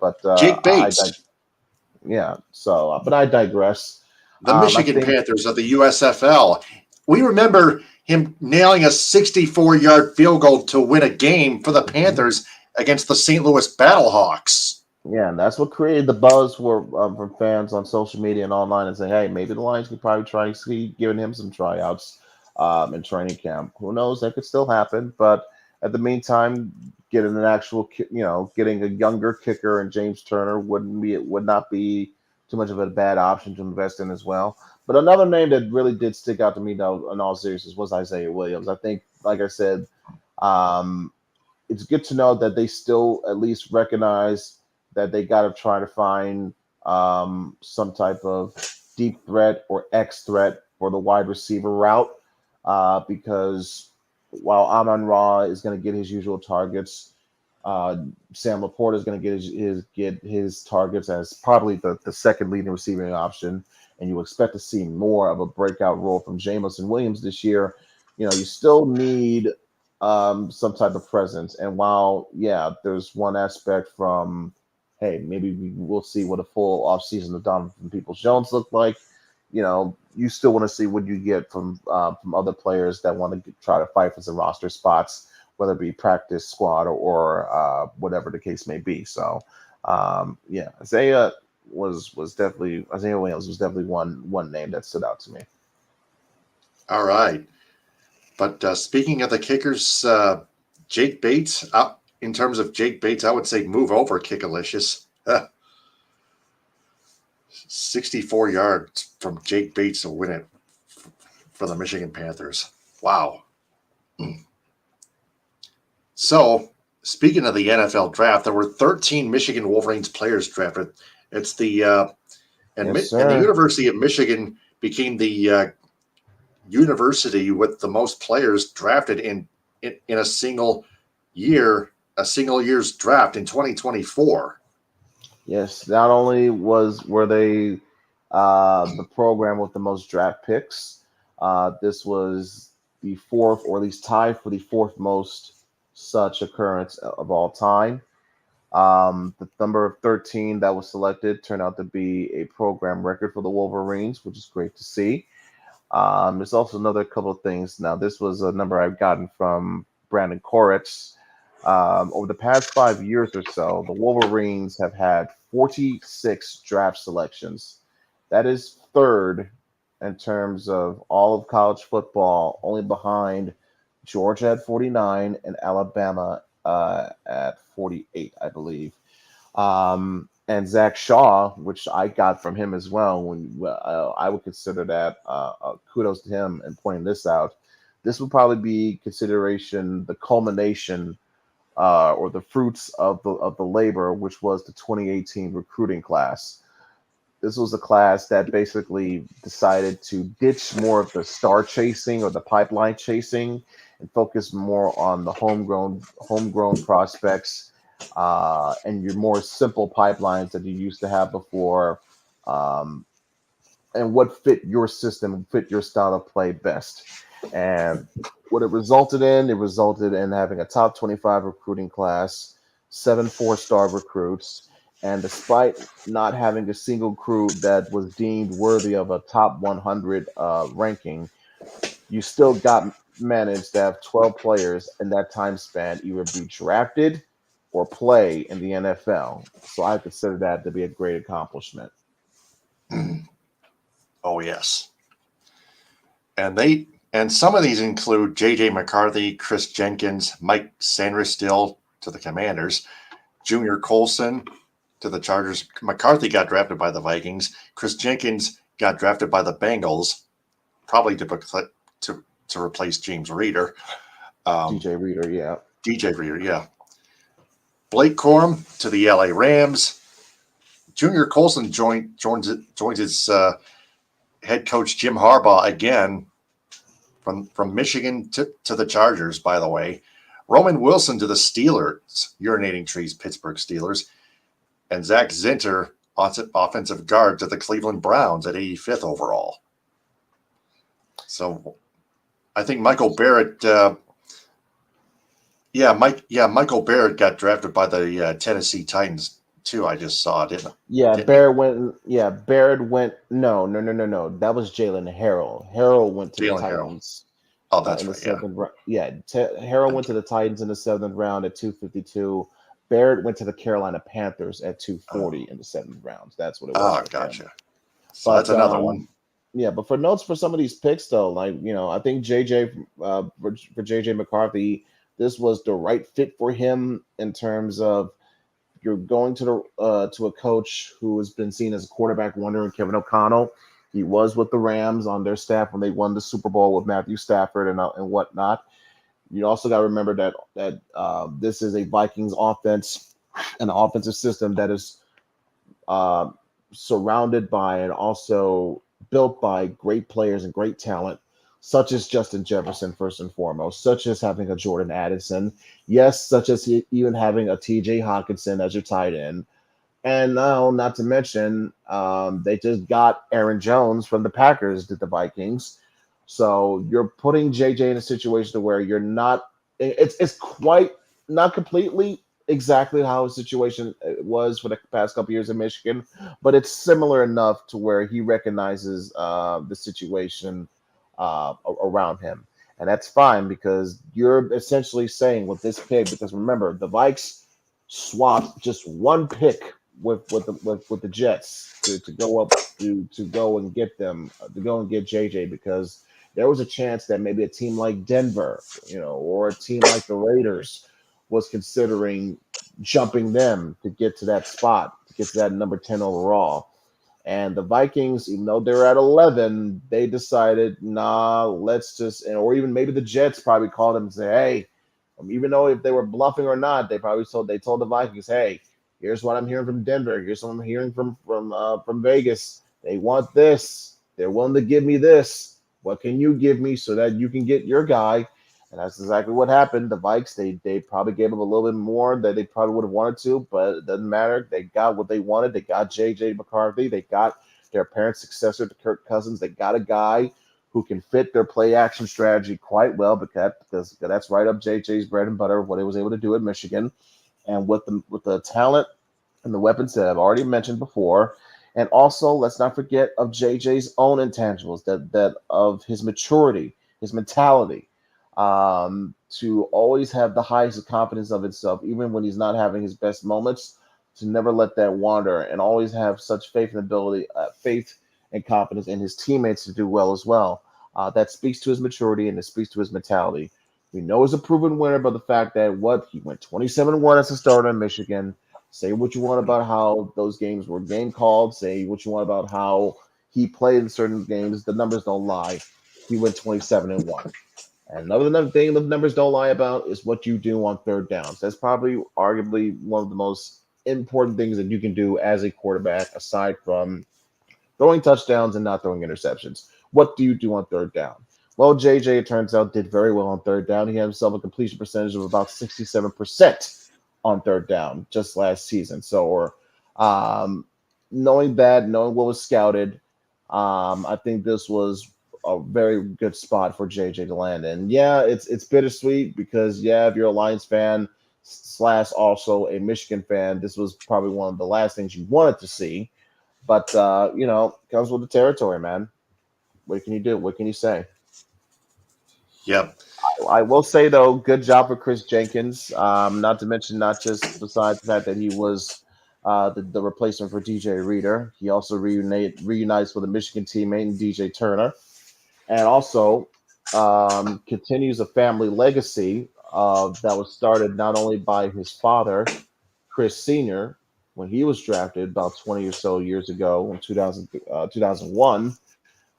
but Jake Bates, yeah. So, but I digress. the I Michigan think Panthers of the USFL. We remember him nailing a 64-yard field goal to win a game for the Panthers against the St. Louis Battlehawks. yeah, and that's what created the buzz from fans on social media and online and saying, hey, maybe the Lions could probably try to see giving him some tryouts in training camp. Who knows? That could still happen. But at the meantime, getting a younger kicker and James Turner would not be too much of a bad option to invest in as well. But another name that really did stick out to me, though, in all seriousness, was Isaiah Williams. I think, like I said, um, it's good to know that they still at least recognize that they got to try to find some type of deep threat or X threat for the wide receiver route, because while Amon-Ra is going to get his usual targets, uh, Sam Laporta is going to get his targets as probably the second leading receiving option, and you expect to see more of a breakout role from Jamison Williams this year. You still need some type of presence. And while, yeah, there's one aspect from, hey, maybe we'll see what a full offseason of Donovan Peoples-Jones looked like. You still want to see what you get from other players that want to try to fight for some roster spots, whether it be practice squad or whatever the case may be. So, yeah, Isaiah Williams was definitely one name that stood out to me. All right. But speaking of the kickers, Jake Bates, in terms of Jake Bates, I would say move over Kickalicious. 64 yards from Jake Bates to win it for the Michigan Panthers. Wow. So, speaking of the NFL draft, there were 13 Michigan Wolverines players drafted. It's the and the University of Michigan became the university with the most players drafted in a single year's draft in 2024. Yes, not only were they the program with the most draft picks, this was the fourth, or at least tied for the fourth most such occurrence of all time. The number of 13 that was selected turned out to be a program record for the Wolverines, which is great to see. There's also another couple of things. Now, this was a number I've gotten from Brandon Koretz. Over the past 5 years or so, the Wolverines have had 46 draft selections. That is third in terms of all of college football, only behind Georgia at 49 and Alabama at 48, I believe. And Zach Shaw, which I got from him as well, I would consider that kudos to him in pointing this out. This would probably be consideration the culmination or the fruits of the labor, which was the 2018 recruiting class. This was a class that basically decided to ditch more of the star chasing or the pipeline chasing and focus more on the homegrown prospects and your more simple pipelines that you used to have before, and what fit your system, fit your style of play best. And what it resulted in having a top 25 recruiting class, 7 4-star recruits, and despite not having a single recruit that was deemed worthy of a top 100 ranking, you still managed to have 12 players in that time span either be drafted or play in the NFL. So I consider that to be a great accomplishment. Oh, yes. And some of these include J.J. McCarthy, Chris Jenkins, Mike Sanders-Still to the Commanders, Junior Colson to the Chargers. McCarthy got drafted by the Vikings. Chris Jenkins got drafted by the Bengals, probably to replace James Reeder. DJ Reeder, yeah. DJ Reeder, yeah. Blake Corum to the LA Rams. Junior Colson joins his head coach Jim Harbaugh again from Michigan to the Chargers, by the way. Roman Wilson to the Steelers, urinating trees, Pittsburgh Steelers. And Zach Zinter, offensive guard, to the Cleveland Browns at 85th overall. So I think Michael Barrett, Michael Barrett got drafted by the Tennessee Titans too. I just saw, didn't I? Yeah, Barrett went. Yeah, Barrett went. No. That was Jalen Harrell. Harrell went to the Titans. Oh, that's in the right. seventh round. Harrell went to the Titans in the 7th round at 252. Barrett went to the Carolina Panthers at 240 in the 7th round. That's what it was. Oh, gotcha. So that's another one. Yeah, but for notes for some of these picks, though, I think for JJ McCarthy, this was the right fit for him in terms of you're going to a coach who has been seen as a quarterback wonder in Kevin O'Connell. He was with the Rams on their staff when they won the Super Bowl with Matthew Stafford and whatnot. You also got to remember that this is a Vikings offense, an offensive system that is uh, surrounded by and also built by great players and great talent, such as Justin Jefferson, first and foremost, such as having a Jordan Addison, yes, such as even having a TJ Hawkinson as your tight end. And now, not to mention, they just got Aaron Jones from the Packers to the Vikings. So you're putting JJ in a situation where you're not. It's quite not completely exactly how his situation was for the past couple years in Michigan, but it's similar enough to where he recognizes the situation around him, and that's fine because you're essentially saying with this pick. Because remember, the Vikes swapped just one pick with the Jets to go up to go and get them to go and get JJ because there was a chance that maybe a team like Denver, or a team like the Raiders was considering jumping them to get to that spot, to get to that number 10 overall. And the Vikings, even though they're at 11, they decided, nah, let's just, or even maybe the Jets probably called them and say, hey, even though if they were bluffing or not, they told the Vikings, hey, here's what I'm hearing from Denver. Here's what I'm hearing from Vegas. They want this. They're willing to give me this. What can you give me so that you can get your guy? And that's exactly what happened. The Vikes, they probably gave them a little bit more than they probably would have wanted to, but it doesn't matter. They got what they wanted. They got J.J. McCarthy. They got their apparent successor to Kirk Cousins. They got a guy who can fit their play action strategy quite well because that's right up J.J.'s bread and butter of what he was able to do at Michigan. And with the talent and the weapons that I've already mentioned before, and also let's not forget of JJ's own intangibles, that of his maturity, his mentality, to always have the highest confidence of himself, even when he's not having his best moments, to never let that wander, and always have such faith and confidence in his teammates to do well as well. That speaks to his maturity and it speaks to his mentality. We know he's a proven winner by the fact that he went 27-1 as a starter in Michigan. Say what you want about how those games were game called. Say what you want about how he played in certain games. The numbers don't lie. He went 27-1. And another thing the numbers don't lie about is what you do on third downs. That's probably arguably one of the most important things that you can do as a quarterback, aside from throwing touchdowns and not throwing interceptions. What do you do on third down? Well, JJ, it turns out, did very well on third down. He had himself a completion percentage of about 67% on third down just last season. So, knowing what was scouted, I think this was a very good spot for JJ to land in. Yeah, it's bittersweet because if you're a Lions fan / also a Michigan fan, this was probably one of the last things you wanted to see. But comes with the territory, man. What can you do? What can you say? Yep. I will say though, good job for Chris Jenkins. Not to mention, not just besides the fact that he was the replacement for DJ Reader, he also reunites with a Michigan teammate in DJ Turner, and also continues a family legacy that was started not only by his father, Chris Sr., when he was drafted about 20 or so years ago in 2001,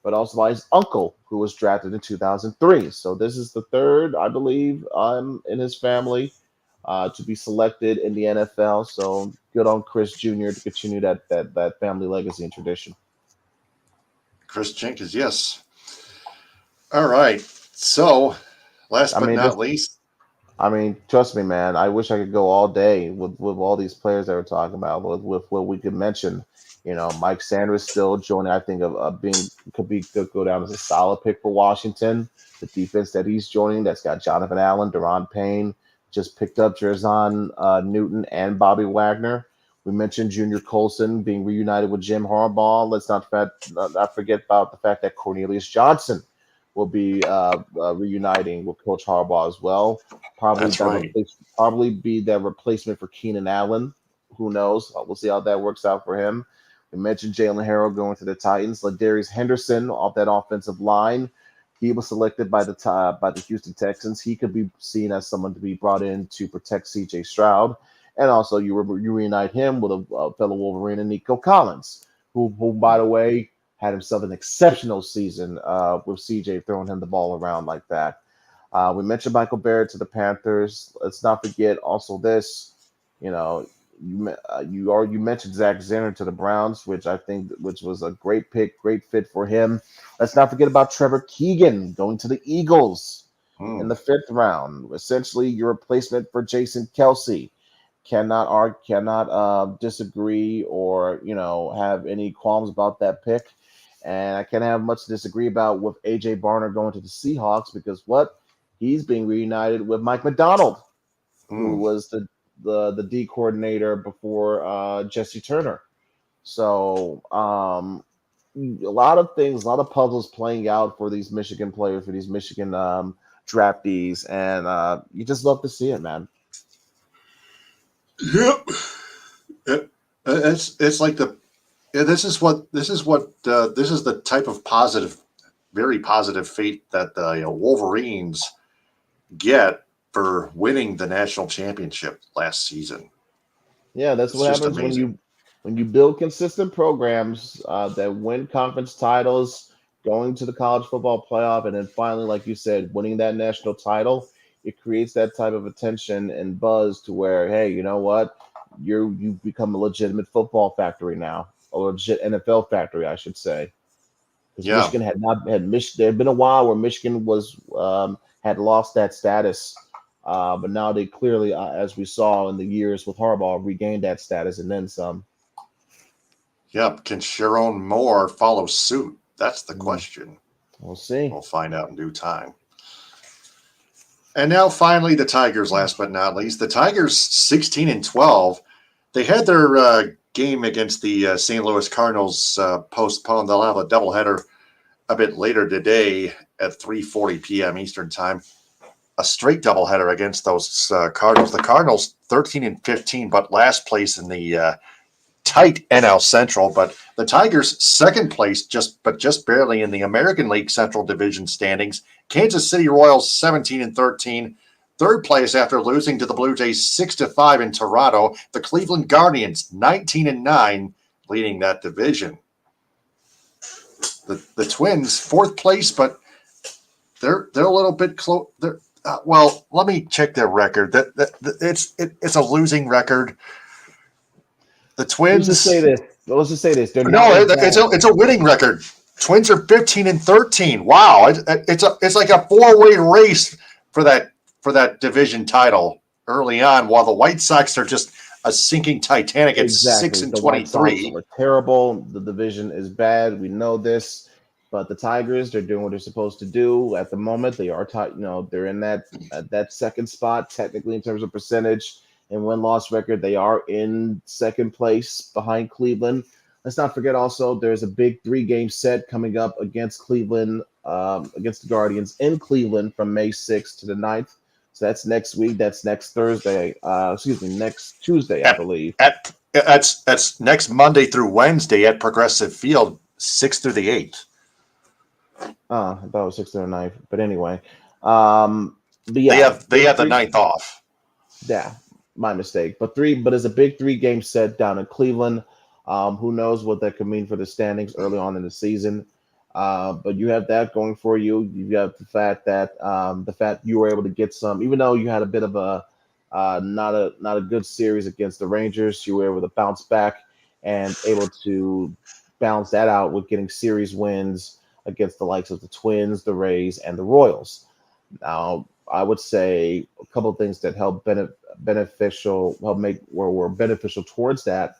but also by his uncle, who was drafted in 2003. So this is the third, I believe, in his family to be selected in the NFL. So good on Chris Jr. to continue that family legacy and tradition. Chris Jenkins, yes. All right. So, last I but mean, not least, trust me, man. I wish I could go all day with all these players that we're talking about. With what we could mention, Mike Sanders still joining. I think of being could go down as a solid pick for Washington. The defense that he's joining, that's got Jonathan Allen, Deron Payne, just picked up Jerzon Newton and Bobby Wagner. We mentioned Junior Colson being reunited with Jim Harbaugh. Let's not forget about the fact that Cornelius Johnson will be reuniting with Coach Harbaugh as well. that's right. Probably be that replacement for Keenan Allen. Who knows? We'll see how that works out for him. We mentioned Jalen Harrell going to the Titans. Ladarius Henderson off that offensive line. He was selected by the Houston Texans. He could be seen as someone to be brought in to protect C.J. Stroud. And also, you reunite him with a fellow Wolverine and Nico Collins, who by the way had himself an exceptional season with CJ throwing him the ball around like that. We mentioned Michael Barrett to the Panthers. Let's not forget also this. You know, you mentioned Zach Zenner to the Browns, which was a great pick, great fit for him. Let's not forget about Trevor Keegan going to the Eagles in the 5th round. Essentially, your replacement for Jason Kelsey. Cannot disagree or have any qualms about that pick. And I can't have much to disagree about with AJ Barner going to the Seahawks because he's being reunited with Mike McDonald, who was the D coordinator before Jesse Turner. So a lot of things, a lot of puzzles playing out for these Michigan players, for these Michigan draftees, and you just love to see it, man. Yep. It's like this is the type of positive, very positive fate that the Wolverines get for winning the national championship last season. Yeah, that's what happens when you build consistent programs that win conference titles, going to the college football playoff, and then finally, like you said, winning that national title. It creates that type of attention and buzz to where, hey, you know what? You've become a legitimate football factory now, a legit NFL factory, I should say. Because Yeah. Michigan there had been a while where Michigan was had lost that status, but now they clearly, as we saw in the years with Harbaugh, regained that status and then some. Yep. Can Sharon Moore follow suit? That's the question. We'll see. We'll find out in due time. And now, finally, the Tigers. Last but not least, the Tigers 16-12. They had their game against the St. Louis Cardinals postponed. They'll have a doubleheader a bit later today at 3:40 p.m. Eastern time. A straight doubleheader against those Cardinals. The Cardinals 13-15, but last place in the tight NL Central. But the Tigers second place, just barely in the American League Central Division standings. Kansas City Royals 17-13. Third place after losing to the Blue Jays 6-5 in Toronto. The Cleveland Guardians 19-9, leading that division. The Twins fourth place, but they're a little bit close. Well, let me check their record. It's a losing record. The Twins. Let's just say this. It's a winning record. Twins are 15-13. Wow, it's like a four-way race for that division title early on, while the White Sox are just a sinking Titanic at 6-23. The White Sox are terrible. The division is bad. We know this, but the Tigers, they're doing what they're supposed to do at the moment. They are they're in that second spot technically in terms of percentage and win-loss record. They are in second place behind Cleveland. Let's not forget also there's a big 3-game set coming up against Cleveland, against the Guardians in Cleveland from May 6th to the 9th. So that's next week. That's next Thursday. Next Tuesday, I believe. That's next Monday through Wednesday at Progressive Field, 6th through the 8th. I thought it was 6th through the 9th. But anyway, but yeah, they have the 9th off. Yeah, my mistake. But it's a big 3-game set down in Cleveland. Who knows what that could mean for the standings early on in the season. But you have that going for you. You have the fact that you were able to get some, even though you had a bit of a not a good series against the Rangers, you were able to bounce back and able to balance that out with getting series wins against the likes of the Twins, the Rays, and the Royals. Now, I would say a couple of things that were beneficial towards that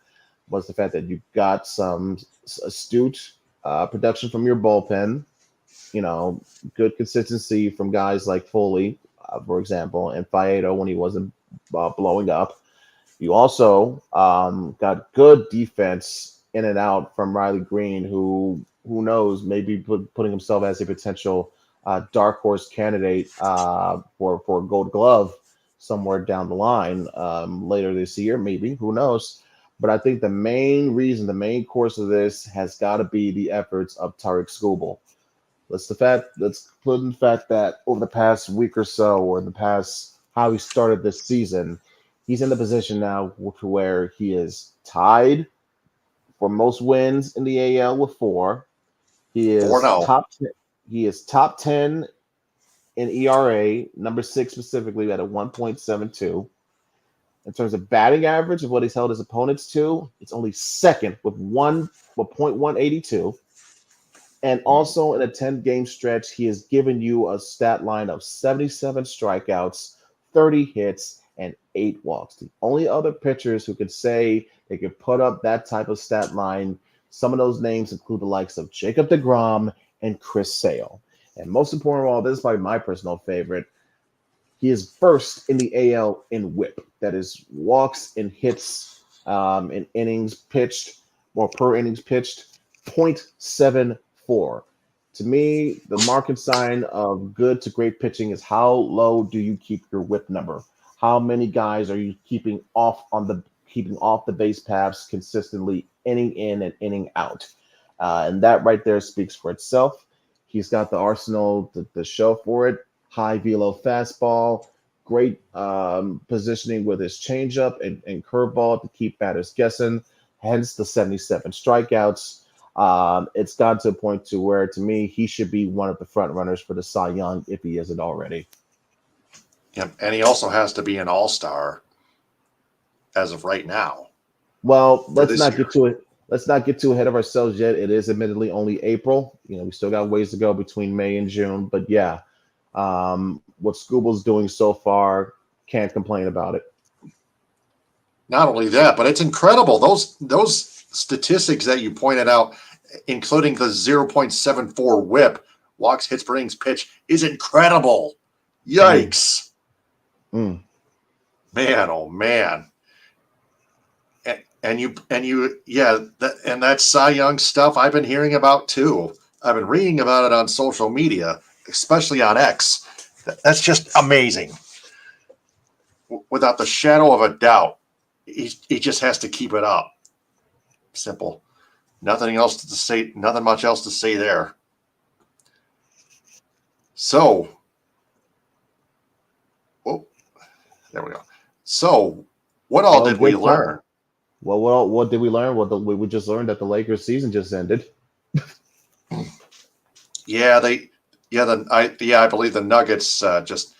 was the fact that you got some astute production from your bullpen, good consistency from guys like Foley, for example, and Faedo when he wasn't blowing up. You also got good defense in and out from Riley Green, who knows, maybe putting himself as a potential dark horse candidate for a Gold Glove somewhere down the line later this year, maybe. Who knows? But I think the main course of this has got to be the efforts of Tariq Skubal. Let's put in the fact that over the past week or so, or in the past how he started this season, He's in the position now where he is tied for most wins in the AL with 4. He is 4-0. top 10, he is top 10 in ERA, number 6 specifically at a 1.72. In terms of batting average of what he's held his opponents to, it's only second with 1.182. And also in a 10-game stretch, he has given you a stat line of 77 strikeouts, 30 hits, and 8 walks. The only other pitchers who could say they could put up that type of stat line, some of those names include the likes of Jacob deGrom and Chris Sale. And most important of all, this is probably my personal favorite. He is first in the AL in WHIP. That is walks and hits in innings pitched or per innings pitched, 0.74. To me, the market sign of good to great pitching is how low do you keep your WHIP number? How many guys are you keeping off the base paths consistently, inning in and inning out? And that right there speaks for itself. He's got the arsenal to show for it. High velo fastball, great positioning with his changeup and curveball to keep batters guessing. Hence the 77 strikeouts. It's gotten to a point to where, to me, he should be one of the front runners for the Cy Young if he isn't already. Yep. And he also has to be an all-star as of right now. Well, let's not get too ahead of ourselves yet. It is admittedly only April. We still got ways to go between May and June. But yeah, what Scooble's doing so far, can't complain about it. Not only that, but it's incredible. Those statistics that you pointed out, including the 0.74 WHIP, walks, hits per innings pitch, is incredible. Yikes. Man, oh man. And that Cy Young stuff I've been hearing about too. I've been reading about it on social media, especially on X. That's just amazing. Without the shadow of a doubt, he just has to keep it up. Simple. Nothing else to say. Nothing much else to say there. So, there we go. So, what all did we learn? Well, what did we learn? Well, we just learned that the Lakers season just ended. I believe the Nuggets just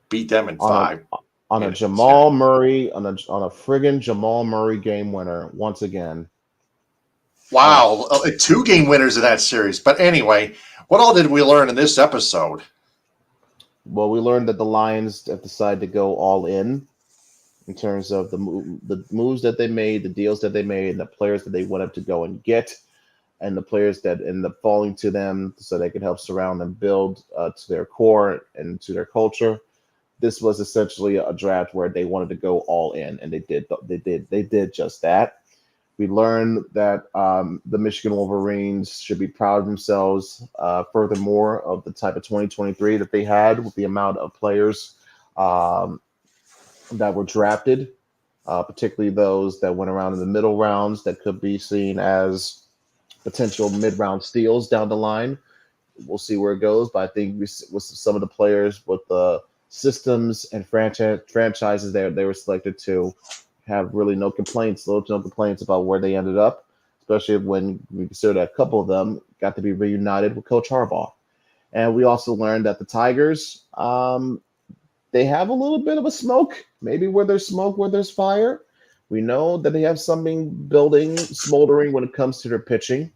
beat them in 5 on a Jamal Murray on a friggin' Jamal Murray game winner once again. Wow, 2 game winners in that series. But anyway, what all did we learn in this episode? Well, we learned that the Lions have decided to go all in terms of the moves that they made, the deals that they made, and the players that they wanted to go and get, and the players that end up falling to them so they could help surround and build to their core and to their culture. This was essentially a draft where they wanted to go all in, and they did just that. We learned that the Michigan Wolverines should be proud of themselves, furthermore, of the type of 2023 that they had with the amount of players that were drafted, particularly those that went around in the middle rounds that could be seen as potential mid-round steals down the line. We'll see where it goes, but I think with some of the players with the systems and franchises they were selected to, have really no complaints about where they ended up, especially when we consider that a couple of them got to be reunited with Coach Harbaugh. And we also learned that the Tigers, they have a little bit of a smoke. Maybe where there's smoke, where there's fire. We know that they have something building, smoldering when it comes to their pitching.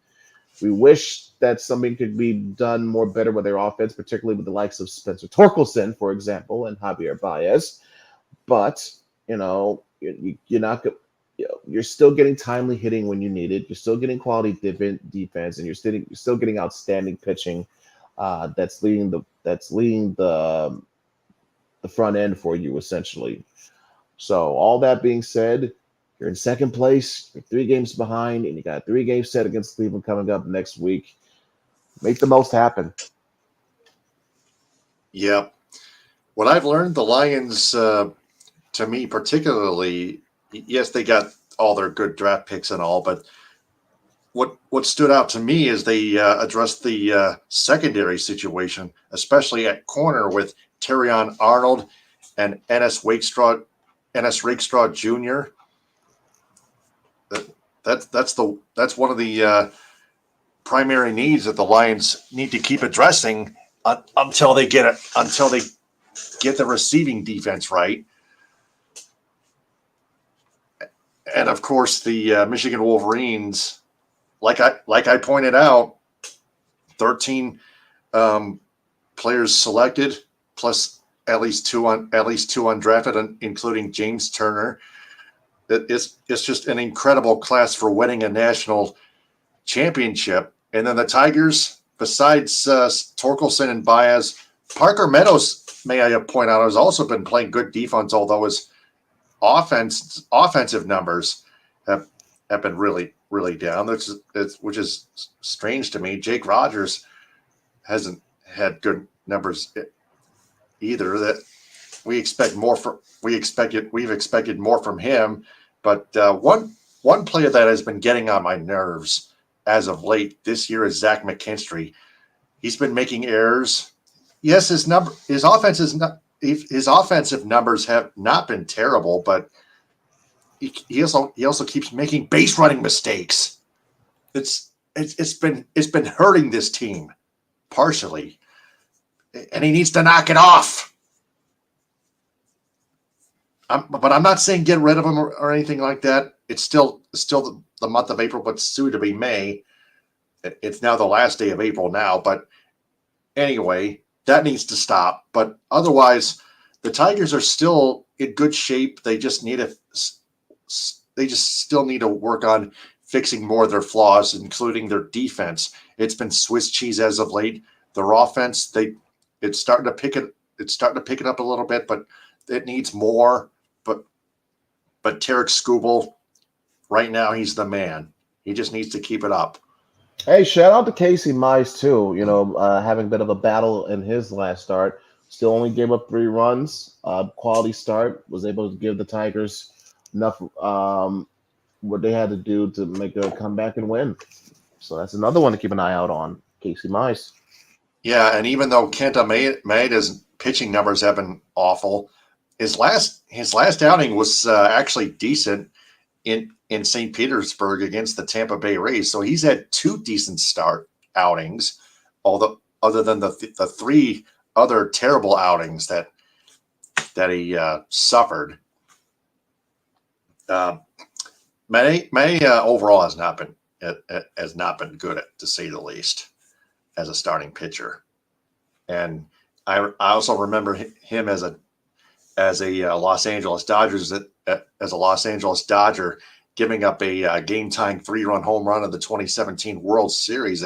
We wish that something could be done more better with their offense, particularly with the likes of Spencer Torkelson, for example, and Javier Baez. But, you're still getting timely hitting when you need it. You're still getting quality defense, and you're still getting outstanding pitching. That's leading the front end for you, essentially. So all that being said, you're in second place, you're 3 games behind, and you got 3 games set against Cleveland coming up next week. Make the most happen. Yep. What I've learned, the Lions, to me particularly, yes, they got all their good draft picks and all, but what stood out to me is they addressed the secondary situation, especially at corner with Terrion Arnold and Ennis Wakestraw Ennis Rakestraw Jr. That's one of the primary needs that the Lions need to keep addressing until they get the receiving defense right. And of course, the Michigan Wolverines, like I pointed out, 13 players selected, plus at least two undrafted, including James Turner. It's just an incredible class for winning a national championship. And then the Tigers, besides Torkelson and Baez, Parker Meadows, may I point out, has also been playing good defense, although his offensive numbers have been really, really down, which is strange to me. Jake Rogers hasn't had good numbers either. That we've expected more from him. But one player that has been getting on my nerves as of late this year is Zach McKinstry. He's been making errors. Yes, his offensive numbers have not been terrible, but he also keeps making base running mistakes. It's been hurting this team partially, and he needs to knock it off. But I'm not saying get rid of him or anything like that. It's still the month of April, but soon to be May. It's now the last day of April now. But anyway, that needs to stop. But otherwise, the Tigers are still in good shape. They just still need to work on fixing more of their flaws, including their defense. It's been Swiss cheese as of late. Their offense, it's starting to pick it up a little bit, but it needs more. But Tarek Skubal, right now, he's the man. He just needs to keep it up. Hey, shout out to Casey Mize too. Having a bit of a battle in his last start. Still only gave up 3 runs. Quality start. Was able to give the Tigers enough what they had to do to make a comeback and win. So that's another one to keep an eye out on. Casey Mize. Yeah, and even though Kenta Maeda's pitching numbers have been awful, his last outing was actually decent in St. Petersburg against the Tampa Bay Rays. So he's had 2 decent start outings, although other than the 3 other terrible outings that he suffered. May overall has not been good, to say the least, as a starting pitcher. And I also remember him as a Los Angeles Dodger giving up a game-tying 3-run home run in the 2017 World Series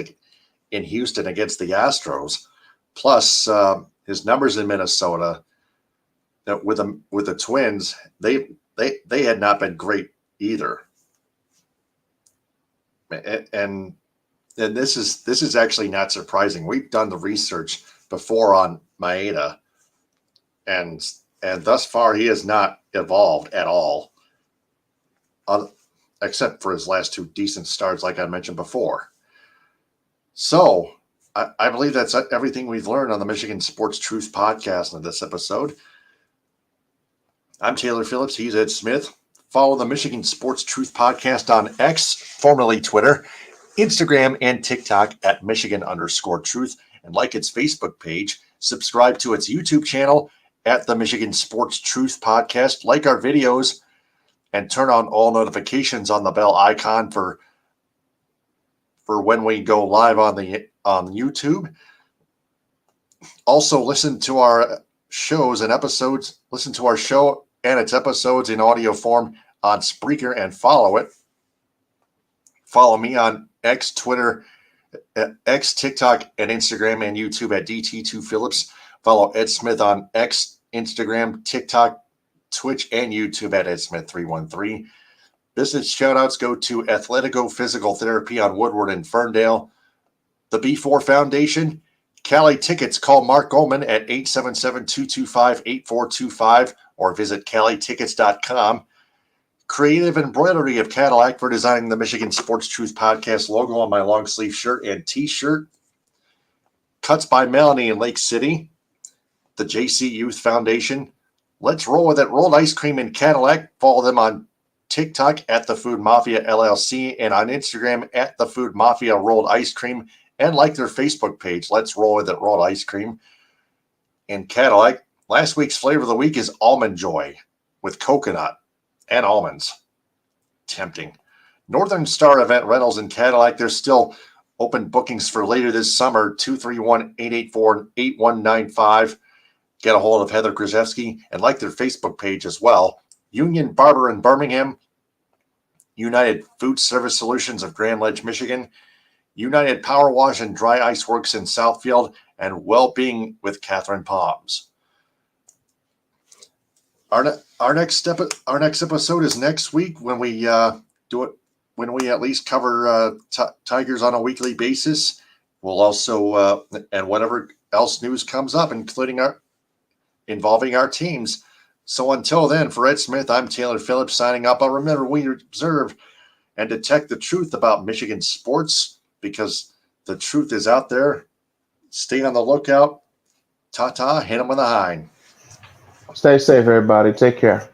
in Houston against the Astros. Plus, his numbers in Minnesota with the Twins, they had not been great either. And this is actually not surprising. We've done the research before on Maeda, and thus far he has not evolved at all, except for his last 2 decent starts, like I mentioned before. So I believe that's everything we've learned on the Michigan Sports Truth podcast in this episode. I'm Taylor Phillips. He's Ed Smith. Follow the Michigan Sports Truth podcast on X, formerly Twitter, Instagram, and TikTok at Michigan_Truth, and like its Facebook page. Subscribe to its YouTube channel at the Michigan Sports Truth podcast. Like our videos and turn on all notifications on the bell icon for when we go live on YouTube. Also, listen to our shows and episodes. Listen to our show and its episodes in audio form on Spreaker and follow it. Follow me on X, Twitter, X, TikTok, and Instagram and YouTube at DT2Phillips. Follow Ed Smith on X, Instagram, TikTok, Twitch, and YouTube at EdSmith313. Business shoutouts go to Athletico Physical Therapy on Woodward and Ferndale, the B4 Foundation, Cali Tickets. Call Mark Goldman at 877-225-8425 or visit CaliTickets.com. Creative Embroidery of Cadillac for designing the Michigan Sports Truth podcast logo on my long sleeve shirt and t-shirt. Cuts by Melanie in Lake City. The JC Youth Foundation. Let's roll with it. Rolled Ice Cream in Cadillac. Follow them on TikTok at The Food Mafia LLC and on Instagram at The Food Mafia Rolled Ice Cream, and like their Facebook page. Let's roll with it. Rolled Ice Cream in Cadillac. Last week's flavor of the week is Almond Joy with coconut and almonds. Tempting. Northern Star Event Rentals in Cadillac. There's still open bookings for later this summer. 231-884-8195. Get a hold of Heather Krzyzewski and like their Facebook page as well. Union Barber in Birmingham. United Food Service Solutions of Grand Ledge, Michigan. United Power Wash and Dry Ice Works in Southfield, and Well-Being with Catherine Palms. Our next episode is next week when we do it. When we at least cover Tigers on a weekly basis. We'll also and whatever else news comes up, involving our teams. So until then, for Ed Smith, I'm Taylor Phillips signing up. I'll remember we observe and detect the truth about Michigan sports, because the truth is out there. Stay on the lookout. Ta-ta, hit them with a hind. Stay safe, everybody. Take care.